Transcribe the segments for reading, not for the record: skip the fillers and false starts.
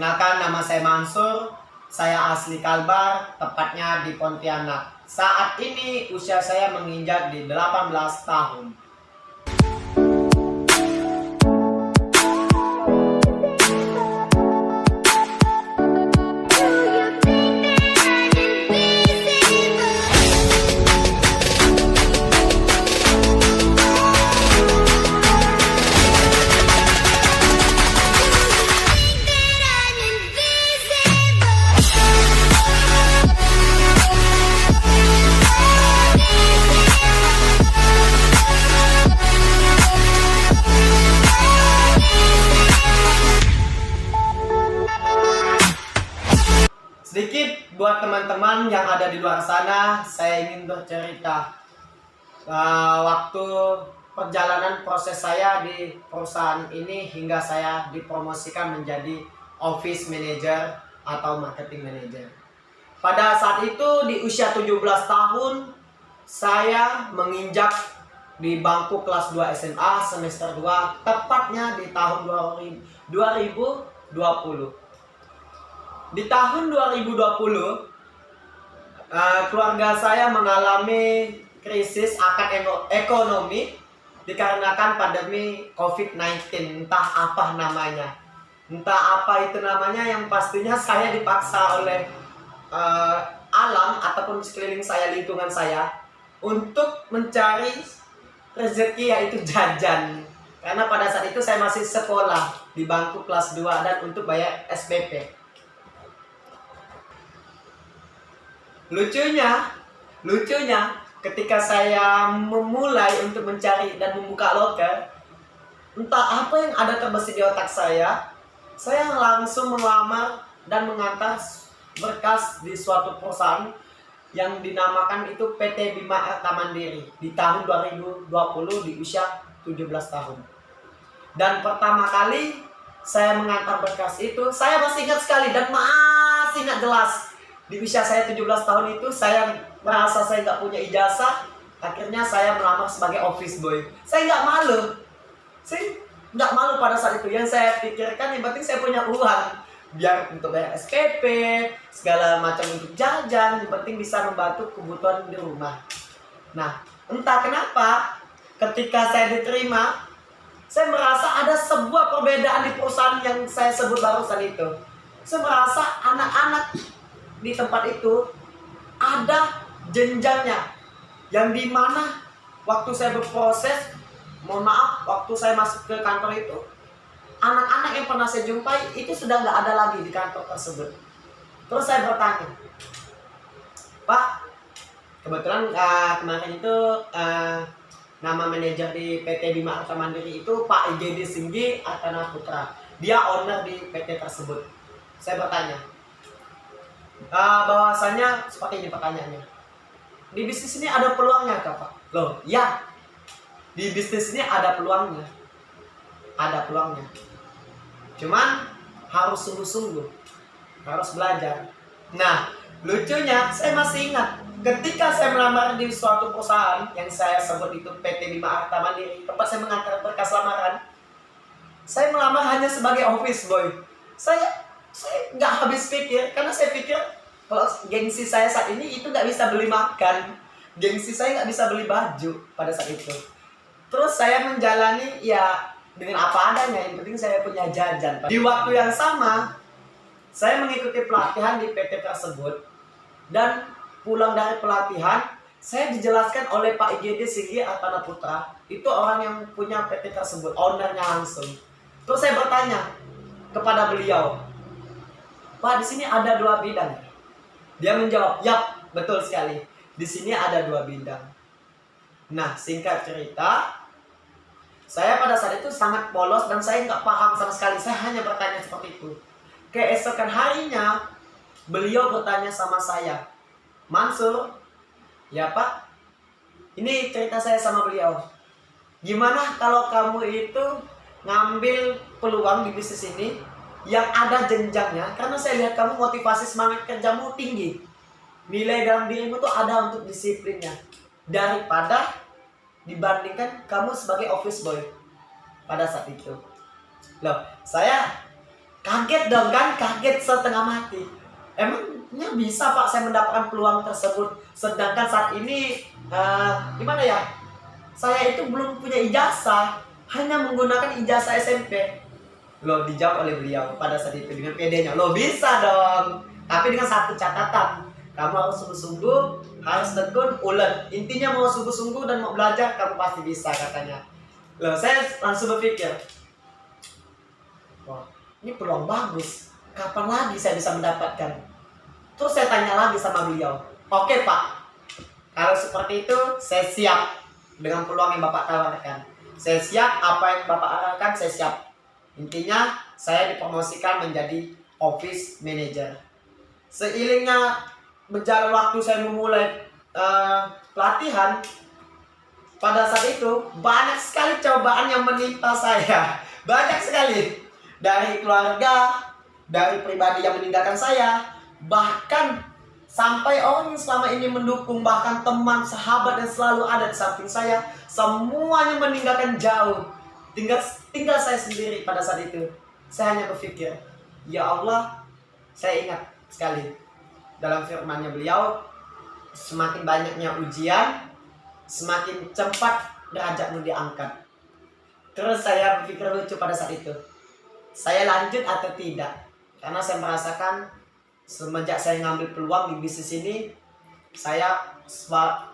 Kenalkan, nama saya Mansur. Saya asli Kalbar, tepatnya di Pontianak. Saat ini usia saya menginjak di 18 tahun. Sedikit buat teman-teman yang ada di luar sana, saya ingin bercerita waktu perjalanan proses saya di perusahaan ini hingga saya dipromosikan menjadi office manager atau marketing manager. Pada saat itu di usia 17 tahun, saya menginjak di bangku kelas 2 SMA semester 2, tepatnya di tahun 2020. Di tahun 2020, keluarga saya mengalami krisis akan ekonomi dikarenakan pandemi COVID-19, entah apa namanya. Entah apa itu namanya, yang pastinya saya dipaksa oleh alam ataupun sekeliling saya, lingkungan saya, untuk mencari rezeki, yaitu jajan. Karena pada saat itu saya masih sekolah di bangku kelas 2 dan untuk bayar SPP. Lucunya, ketika saya memulai untuk mencari dan membuka loker, entah apa yang ada terbesit di otak saya langsung melamar dan mengantar berkas di suatu perusahaan yang dinamakan itu PT Bima Arta Mandiri di tahun 2020 di usia 17 tahun. Dan pertama kali saya mengantar berkas itu, saya masih ingat sekali dan masih ingat jelas. Di usia saya 17 tahun itu, saya merasa saya nggak punya ijazah. Akhirnya saya melamar sebagai office boy. Saya nggak malu. Saya nggak malu pada saat itu. Yang saya pikirkan yang penting saya punya uang. Biar untuk bayar SPP, segala macam untuk jajan. Yang penting bisa membantu kebutuhan di rumah. Nah, entah kenapa ketika saya diterima, saya merasa ada sebuah perbedaan di perusahaan yang saya sebut barusan itu. Saya merasa anak-anak di tempat itu ada jenjangnya, yang dimana waktu saya berproses, mohon maaf, waktu saya masuk ke kantor itu, anak-anak yang pernah saya jumpai itu sudah nggak ada lagi di kantor tersebut. Terus saya bertanya, Pak, kebetulan kemarin itu nama manajer di PT Bima Arta Mandiri itu Pak IGD Singgi Artana Putra. Dia owner di PT tersebut. Saya bertanya, bahwasanya seperti ini pertanyaannya, di bisnis ini ada peluangnya kah, Pak? Loh, ya, di bisnis ini ada peluangnya, cuman harus sungguh-sungguh, harus belajar. Nah, lucunya saya masih ingat ketika saya melamar di suatu perusahaan yang saya sebut itu PT Bima Arta Mandiri, tempat saya mengantar berkas lamaran. Saya melamar hanya sebagai office boy. Saya nggak habis pikir, karena saya pikir kalau gengsi saya saat ini itu nggak bisa beli makan, gengsi saya nggak bisa beli baju pada saat itu. Terus saya menjalani ya dengan apa adanya, yang penting saya punya jajan. Di waktu yang sama, saya mengikuti pelatihan di PT tersebut, dan pulang dari pelatihan, saya dijelaskan oleh Pak IGD Singgi Artana Putra, itu orang yang punya PT tersebut, ownernya langsung. Terus saya bertanya kepada beliau, Pak, di sini ada 2 bidang. Dia menjawab, yap, betul sekali. Di sini ada 2 bidang. Nah, singkat cerita, saya pada saat itu sangat polos dan saya nggak paham sama sekali. Saya hanya bertanya seperti itu. Keesokan harinya, beliau bertanya sama saya, Mansur, ya Pak, ini cerita saya sama beliau. Gimana kalau kamu itu ngambil peluang di bisnis ini yang ada jenjangnya, karena saya lihat kamu motivasi semangat kerjamu tinggi, nilai dalam dirimu tuh ada untuk disiplinnya, daripada dibandingkan kamu sebagai office boy pada saat itu. Loh, saya Kaget dong kan, kaget setengah mati. Emangnya bisa Pak saya mendapatkan peluang tersebut, sedangkan saat ini gimana ya, saya itu belum punya ijazah, hanya menggunakan ijazah SMP. Loh, dijawab oleh beliau pada saat itu dengan pedenya, loh bisa dong, tapi dengan satu catatan, kamu harus sungguh-sungguh, harus tekun, ulet. Intinya mau sungguh-sungguh dan mau belajar, kamu pasti bisa, katanya. Loh, saya langsung berpikir, wah, ini peluang bagus, kapan lagi saya bisa mendapatkan? Terus saya tanya lagi sama beliau, oke Pak, kalau seperti itu saya siap dengan peluang yang Bapak tawarkan. Saya siap, apa yang Bapak arahkan saya siap. Intinya saya dipromosikan menjadi office manager. Seiringnya berjalan waktu, saya memulai pelatihan. Pada saat itu banyak sekali cobaan yang menimpa saya. Banyak sekali. Dari keluarga, dari pribadi yang meninggalkan saya, bahkan sampai orang yang selama ini mendukung, bahkan teman, sahabat yang selalu ada di samping saya, semuanya meninggalkan jauh. Tinggal saya sendiri pada saat itu. Saya hanya berpikir, ya Allah, saya ingat sekali dalam firman-Nya beliau, semakin banyaknya ujian, semakin cepat derajatmu diangkat. Terus saya berpikir lucu pada saat itu, saya lanjut atau tidak? Karena saya merasakan semenjak saya ngambil peluang di bisnis ini, saya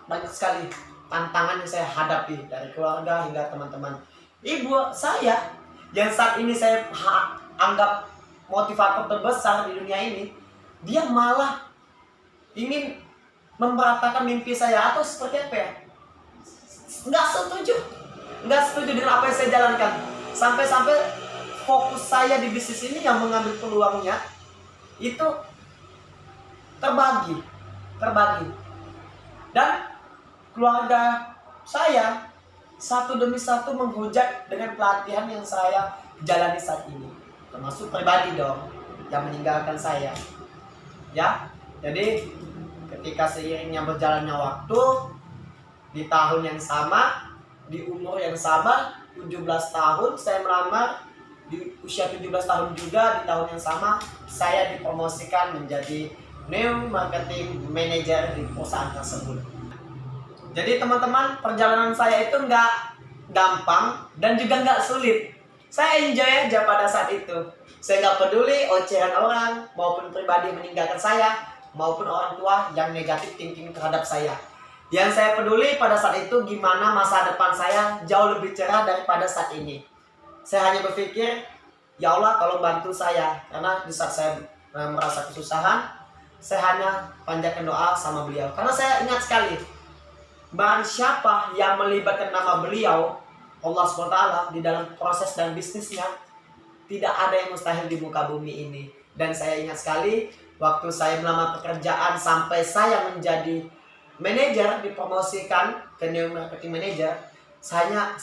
banyak sekali tantangan yang saya hadapi dari keluarga hingga teman-teman. Ibu saya yang saat ini saya anggap motivator terbesar di dunia ini, dia malah ingin memberatakan mimpi saya atau seperti apa ya? Nggak setuju dengan apa yang saya jalankan. Sampai-sampai fokus saya di bisnis ini yang mengambil peluangnya itu terbagi. Dan keluarga saya satu demi satu menghujat dengan pelatihan yang saya jalani saat ini. Termasuk pribadi dong yang meninggalkan saya. Ya, jadi ketika seiringnya berjalannya waktu, di tahun yang sama, di umur yang sama, 17 tahun saya melamar, di usia 17 tahun juga di tahun yang sama saya dipromosikan menjadi new marketing manager di perusahaan tersebut. Jadi teman-teman, perjalanan saya itu nggak gampang dan juga nggak sulit. Saya enjoy aja pada saat itu. Saya nggak peduli ocehan orang maupun pribadi yang meninggalkan saya, maupun orang tua yang negatif thinking terhadap saya. Yang saya peduli pada saat itu gimana masa depan saya jauh lebih cerah daripada saat ini. Saya hanya berpikir, ya Allah tolong bantu saya. Karena di saat saya merasa kesusahan, saya hanya panjatkan doa sama beliau. Karena saya ingat sekali, barang siapa yang melibatkan nama beliau, Allah SWT, di dalam proses dan bisnisnya, tidak ada yang mustahil di muka bumi ini. Dan saya ingat sekali, waktu saya melamar pekerjaan sampai saya menjadi manajer, dipromosikan ke new marketing manager, saya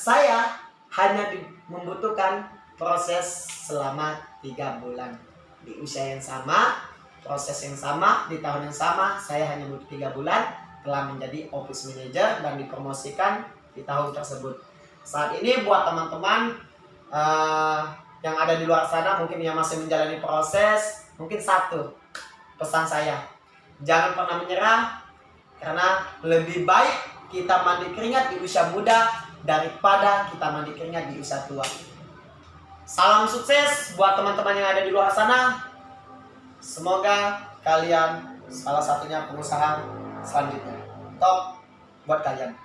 hanya membutuhkan proses selama 3 bulan. Di usia yang sama, proses yang sama, di tahun yang sama, saya hanya butuh 3 bulan telah menjadi office manager dan dipromosikan di tahun tersebut. Saat ini buat teman-teman yang ada di luar sana mungkin yang masih menjalani proses, mungkin satu pesan saya, jangan pernah menyerah, karena lebih baik kita mandi keringat di usia muda daripada kita mandi keringat di usia tua. Salam sukses buat teman-teman yang ada di luar sana. Semoga kalian salah satunya pengusaha selanjutnya. Top buat kalian.